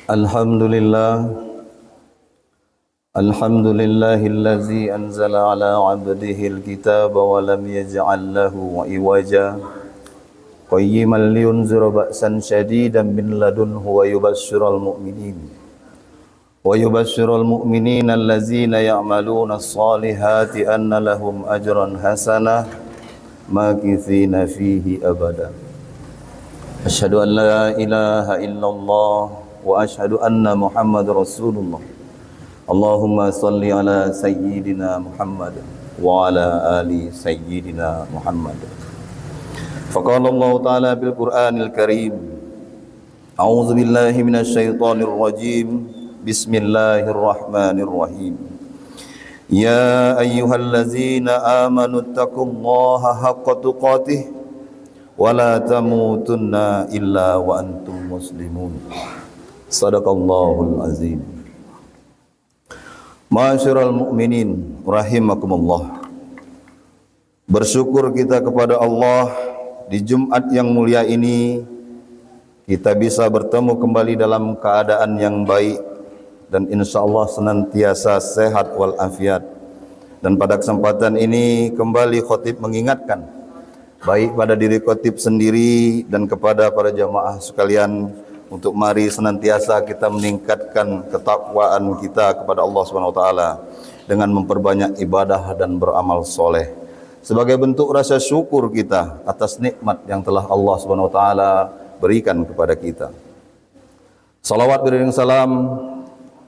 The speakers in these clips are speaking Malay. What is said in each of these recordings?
Alhamdulillah, Alhamdulillahillazi anzala ala abdihil kitaba wa lam yaj'al lahu iwaja qayyiman liyunzira ba'san syadidan min ladunhu wa yubashshiral mu'minina allazina ya'maluna as-salihati anna lahum ajran hasanah makithina fihi abada. Asyhadu an la ilaha illallah wa asyhadu anna Muhammadar Rasulullah. Allahumma salli ala sayyidina Muhammad wa ala ali sayyidina Muhammad. Faqala Allah Ta'ala bil Qur'anil Karim. A'udzu billahi minasy syaithanir rajim. Bismillahirrahmanirrahim. Ya ayyuhallazina amanu taqullaha haqqa tuqatih wa la tamutunna illa wa antum muslimun. Sadaqallahul azim. Ma'asyiral mu'minin rahimakumullah. Bersyukur kita kepada Allah di Jumat yang mulia ini kita bisa bertemu kembali dalam keadaan yang baik dan insyaallah senantiasa sehat walafiat. Dan pada kesempatan ini kembali khatib mengingatkan baik pada diri khatib sendiri dan kepada para jamaah sekalian untuk mari senantiasa kita meningkatkan ketakwaan kita kepada Allah Subhanahu wa taala dengan memperbanyak ibadah dan beramal soleh sebagai bentuk rasa syukur kita atas nikmat yang telah Allah Subhanahu wa taala berikan kepada kita. Salawat beriring salam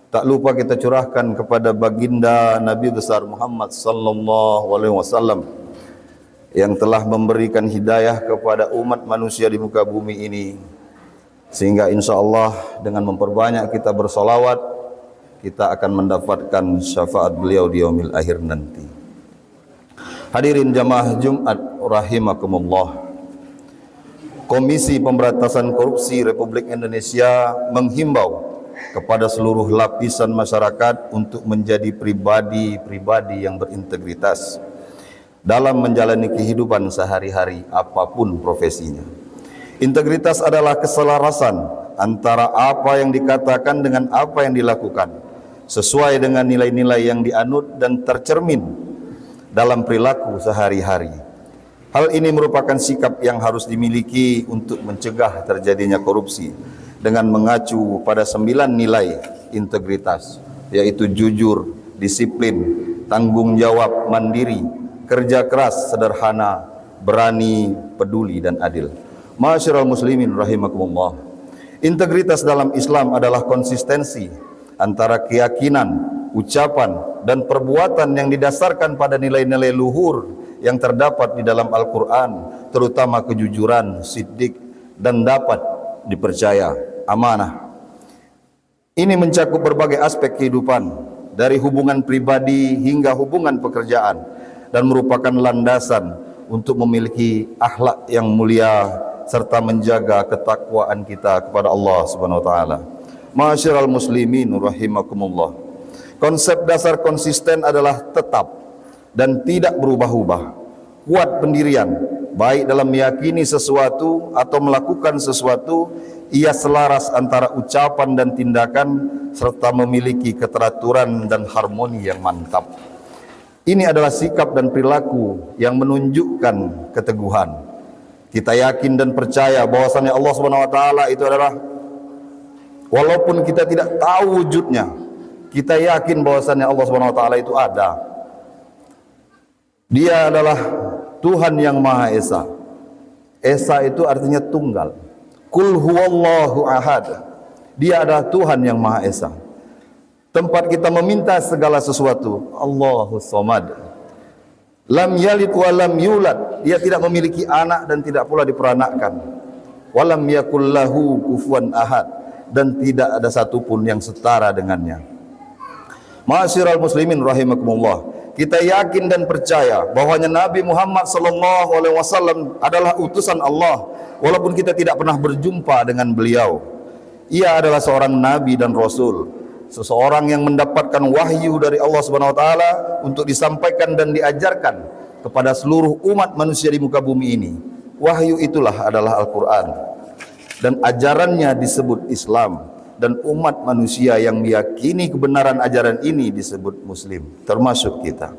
tak lupa kita curahkan kepada baginda Nabi besar Muhammad sallallahu alaihi wasallam yang telah memberikan hidayah kepada umat manusia di muka bumi ini, sehingga insyaallah dengan memperbanyak kita bersolawat kita akan mendapatkan syafaat beliau di yaumil akhir nanti. Hadirin jamaah Jumat rahimakumullah. Komisi Pemberantasan Korupsi Republik Indonesia menghimbau kepada seluruh lapisan masyarakat untuk menjadi pribadi-pribadi yang berintegritas dalam menjalani kehidupan sehari-hari apapun profesinya. Integritas adalah keselarasan antara apa yang dikatakan dengan apa yang dilakukan, sesuai dengan nilai-nilai yang dianut dan tercermin dalam perilaku sehari-hari. Hal ini merupakan sikap yang harus dimiliki untuk mencegah terjadinya korupsi dengan mengacu pada 9 nilai integritas, yaitu jujur, disiplin, tanggung jawab, mandiri, kerja keras, sederhana, berani, peduli, dan adil. Ma'asyiral muslimin rahimakumullah. Integritas dalam Islam adalah konsistensi antara keyakinan, ucapan, dan perbuatan yang didasarkan pada nilai-nilai luhur yang terdapat di dalam Al-Quran, terutama kejujuran, siddiq, dan dapat dipercaya, amanah. Ini mencakup berbagai aspek kehidupan, dari hubungan pribadi hingga hubungan pekerjaan, dan merupakan landasan untuk memiliki akhlak yang mulia serta menjaga ketakwaan kita kepada Allah Subhanahu wa taala. Ma'asyiral muslimin rahimakumullah. Konsep dasar konsisten adalah tetap dan tidak berubah-ubah. Kuat pendirian, baik dalam meyakini sesuatu atau melakukan sesuatu, ia selaras antara ucapan dan tindakan serta memiliki keteraturan dan harmoni yang mantap. Ini adalah sikap dan perilaku yang menunjukkan keteguhan. Kita yakin dan percaya bahwasannya Allah Subhanahu wa taala itu adalah, walaupun kita tidak tahu wujudnya, kita yakin bahwasannya Allah Subhanahu wa taala itu ada. Dia adalah Tuhan yang Maha Esa. Esa itu artinya tunggal. Qul huwallahu ahad. Dia adalah Tuhan yang Maha Esa. Tempat kita meminta segala sesuatu, Allahus Samad. Lam yalid wa lam yulad. Dia tidak memiliki anak dan tidak pula diperanakkan. Walam yakul lahu kufuwan ahad. Dan tidak ada satupun yang setara dengannya. Ma'asyiral muslimin rahimakumullah. Kita yakin dan percaya bahwanya Nabi Muhammad sallallahu alaihi wasallam adalah utusan Allah, walaupun kita tidak pernah berjumpa dengan beliau. Ia adalah seorang nabi dan rasul, seseorang yang mendapatkan wahyu dari Allah Subhanahu wa taala untuk disampaikan dan diajarkan kepada seluruh umat manusia di muka bumi ini. Wahyu itulah adalah Al-Qur'an. Dan ajarannya disebut Islam. dan umat manusia yang meyakini kebenaran ajaran ini disebut muslim, termasuk kita.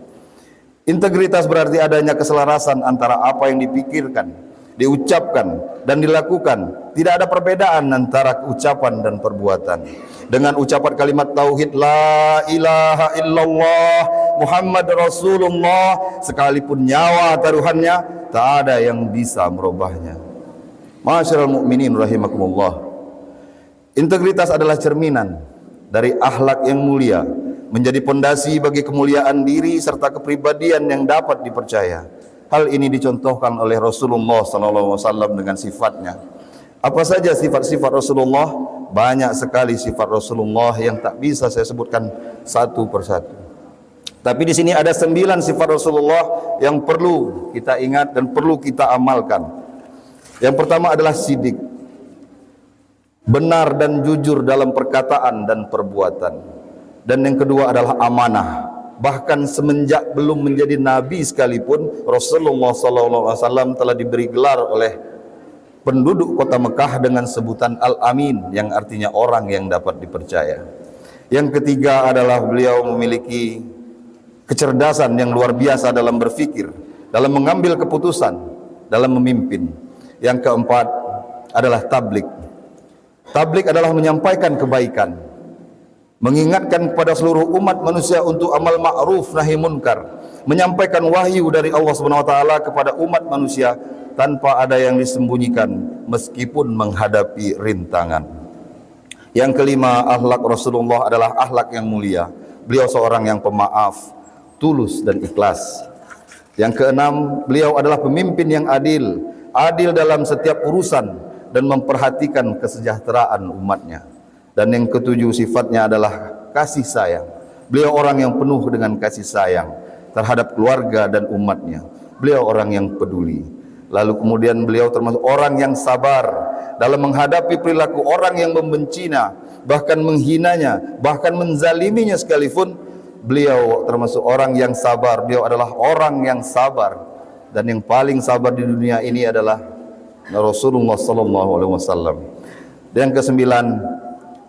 Integritas berarti adanya keselarasan antara apa yang dipikirkan, diucapkan dan dilakukan. Tidak ada perbedaan antara ucapan dan perbuatan. Dengan ucapan kalimat tauhid la ilaha illallah Muhammad Rasulullah, sekalipun nyawa taruhannya, tak ada yang bisa merubahnya. Ma'asyiral mukminin rahimakumullah. Integritas adalah cerminan dari akhlak yang mulia, menjadi pondasi bagi kemuliaan diri serta kepribadian yang dapat dipercaya. Hal ini dicontohkan oleh Rasulullah SAW dengan sifatnya. Apa saja sifat-sifat Rasulullah? Banyak sekali sifat Rasulullah yang tak bisa saya sebutkan satu persatu. Tapi di sini ada 9 sifat Rasulullah yang perlu kita ingat dan perlu kita amalkan. Yang pertama adalah sidik, benar dan jujur dalam perkataan dan perbuatan. Dan yang kedua adalah amanah. Bahkan semenjak belum menjadi nabi sekalipun, Rasulullah SAW telah diberi gelar oleh penduduk kota Mekah dengan sebutan Al-Amin, yang artinya orang yang dapat dipercaya. Yang ketiga adalah beliau memiliki kecerdasan yang luar biasa dalam berfikir, dalam mengambil keputusan, dalam memimpin. Yang keempat adalah tablik. Tablik adalah menyampaikan kebaikan, mengingatkan kepada seluruh umat manusia untuk amal ma'ruf nahi munkar, menyampaikan wahyu dari Allah SWT kepada umat manusia tanpa ada yang disembunyikan meskipun menghadapi rintangan. Yang kelima, akhlak Rasulullah adalah akhlak yang mulia. Beliau seorang yang pemaaf, tulus dan ikhlas. Yang keenam, beliau adalah pemimpin yang adil, adil dalam setiap urusan dan memperhatikan kesejahteraan umatnya. Dan yang ketujuh, sifatnya adalah kasih sayang. Beliau orang yang penuh dengan kasih sayang terhadap keluarga dan umatnya. Beliau orang yang peduli. Lalu kemudian beliau termasuk orang yang sabar dalam menghadapi perilaku orang yang membencinya, bahkan menghinanya, bahkan menzaliminya sekalipun. Beliau termasuk orang yang sabar. Beliau adalah orang yang sabar, dan yang paling sabar di dunia ini adalah Rasulullah SAW. Dan yang kesembilan,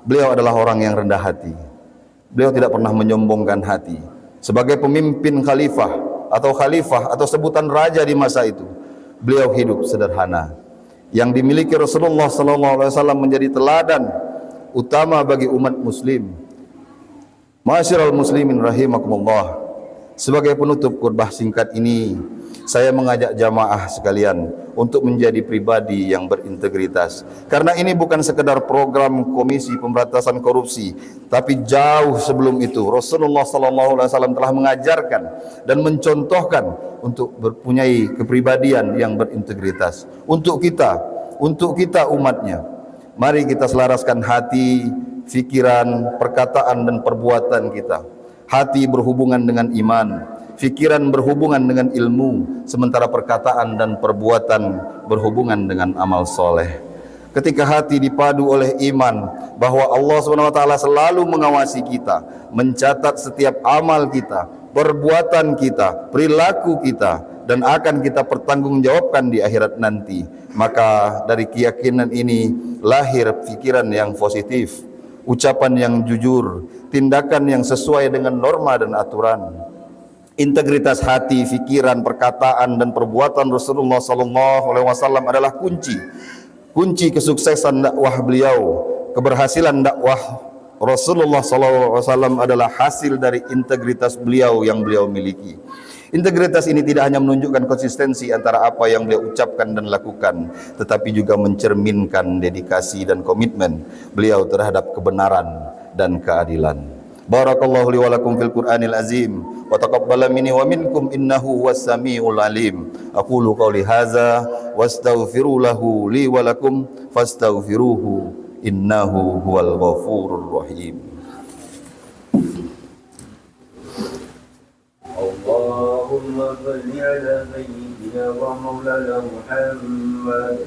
beliau adalah orang yang rendah hati. Beliau tidak pernah menyombongkan hati. Sebagai pemimpin khalifah atau sebutan raja di masa itu, beliau hidup sederhana. Yang dimiliki Rasulullah SAW menjadi teladan utama bagi umat muslim. Ma'asyiral muslimin rahimakumullah. Sebagai penutup khutbah singkat ini, saya mengajak jamaah sekalian untuk menjadi pribadi yang berintegritas. Karena ini bukan sekedar program Komisi Pemberantasan Korupsi, tapi jauh sebelum itu Rasulullah SAW telah mengajarkan dan mencontohkan untuk mempunyai kepribadian yang berintegritas. Untuk kita umatnya, mari kita selaraskan hati, fikiran, perkataan dan perbuatan kita. Hati berhubungan dengan iman, fikiran berhubungan dengan ilmu, sementara perkataan dan perbuatan berhubungan dengan amal soleh. Ketika hati dipadu oleh iman bahwa Allah SWT selalu mengawasi kita, mencatat setiap amal kita, perbuatan kita, perilaku kita, dan akan kita pertanggungjawabkan di akhirat nanti, maka dari keyakinan ini lahir pikiran yang positif, ucapan yang jujur, tindakan yang sesuai dengan norma dan aturan. Integritas hati, fikiran, perkataan dan perbuatan Rasulullah SAW adalah kunci kesuksesan dakwah beliau. Keberhasilan dakwah Rasulullah SAW adalah hasil dari integritas beliau yang beliau miliki. Integritas ini tidak hanya menunjukkan konsistensi antara apa yang beliau ucapkan dan lakukan, tetapi juga mencerminkan dedikasi dan komitmen beliau terhadap kebenaran dan keadilan. Barakallahu li wa lakum fil Qur'anil azim wa taqabbala minni wa minkum innahu huwas samiul alim. Aqulu qawli hadza wastaghfiru lahu li wa lakum fastaghfiruhu innahu huwal ghafurur rahim. Allahumma salli ala sayyidina wa maulana Muhammad.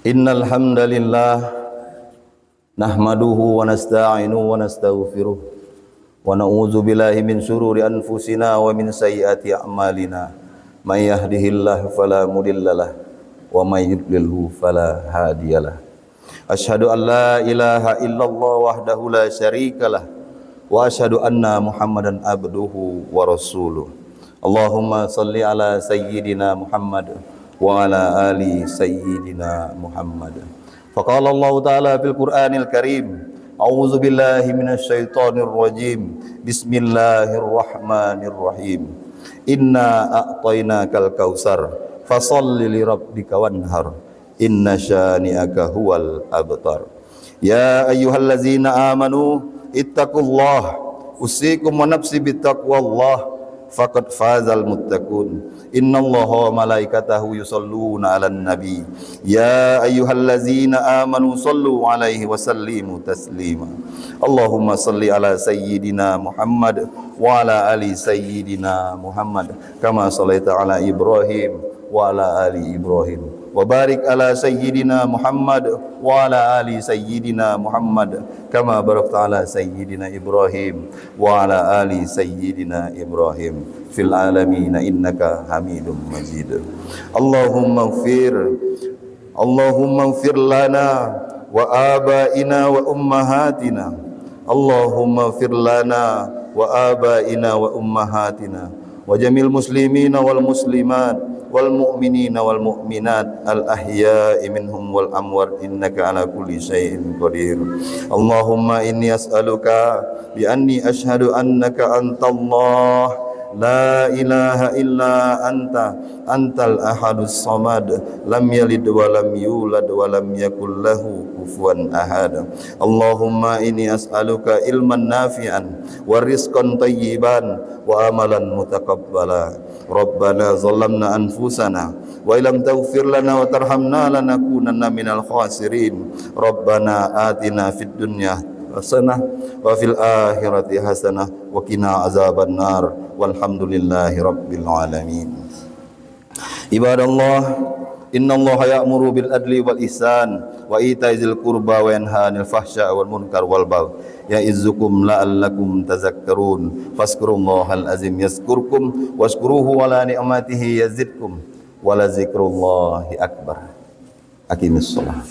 Innal hamdalillah nahmaduhu wa nasta'inuhu wa nastaghfiruh wa na'udzu billahi min shururi anfusina wa min sayyiati a'malina. may yahdihillahu fala mudhillalah wa may yudlilhu fala hadiyalah. Asyhadu an la ilaha illallah wahdahu la syarikalah wa asyhadu anna Muhammadan abduhu wa rasuluh. Allahumma salli ala sayyidina Muhammad wa ala ali sayyidina Muhammad. Faqala Allah Ta'ala fil Qur'anil Karim, a'udzu billahi minasyaitonir rajim. Bismillahirrahmanirrahim. Inna a'tainakal kautsar fasholli li rabbika wanhar. Inna syani'aka huwal abtar. Ya ayyuhallazina amanu ittaqullah usikum wa nafsi bittaqwallah faqad fazal muttaqun. Innallaha wa malaikatahu yusholluna 'alan nabi. Ya ayyuhallazina amanu shallu 'alaihi wa sallimu taslima. Allahumma shalli ala sayyidina Muhammad wa ala ali sayyidina Muhammad kama shallaita ala Ibrahim wa ala ali Ibrahim. Wa barik ala sayyidina Muhammad wa ala ali sayyidina Muhammad kama barakta ala sayyidina Ibrahim wa ala ali sayyidina Ibrahim fil alamin innaka Hamidum Majid. Allahumma ighfir lana wa abaina wa ummahatina. Allahumma ighfir lana wa abaina wa ummahatina wa jamil muslimina wal muslimat wal mu'minina wal mu'minat al ahya'i minhum wal amwat innaka ala kulli syai'in qadir. Allahumma inni as'aluka bi anni asyhadu annaka antallah la ilaha illa anta antal ahadus samad lam yalid wa lam yulad wa lam yakul lahu kufuwan ahad. Allahumma inni as'aluka ilman nafi'an wa rizqan tayyiban wa amalan mutaqabbala. Rabbana zalamna anfusana wa illam taghfir lana wa tarhamna lanakunanna minal khasirin. Rabbana atina fid dunya hasanah wa fil akhirati hasanah wa qina azaban nar. Walhamdulillahi rabbil alamin. Ibadallah, innallaha ya'muru bil adli wal ihsan wa ita'i dzil qurba wa yanha 'anil fahsya'i wal munkar wal baghi ya'izzukum la'allakum tadhakkarun. Fazkurullahal azim yazkurkum washkuruhu ala ni'matihi yazidkum wa la dzikrullahi akbar. Aqimis shalah.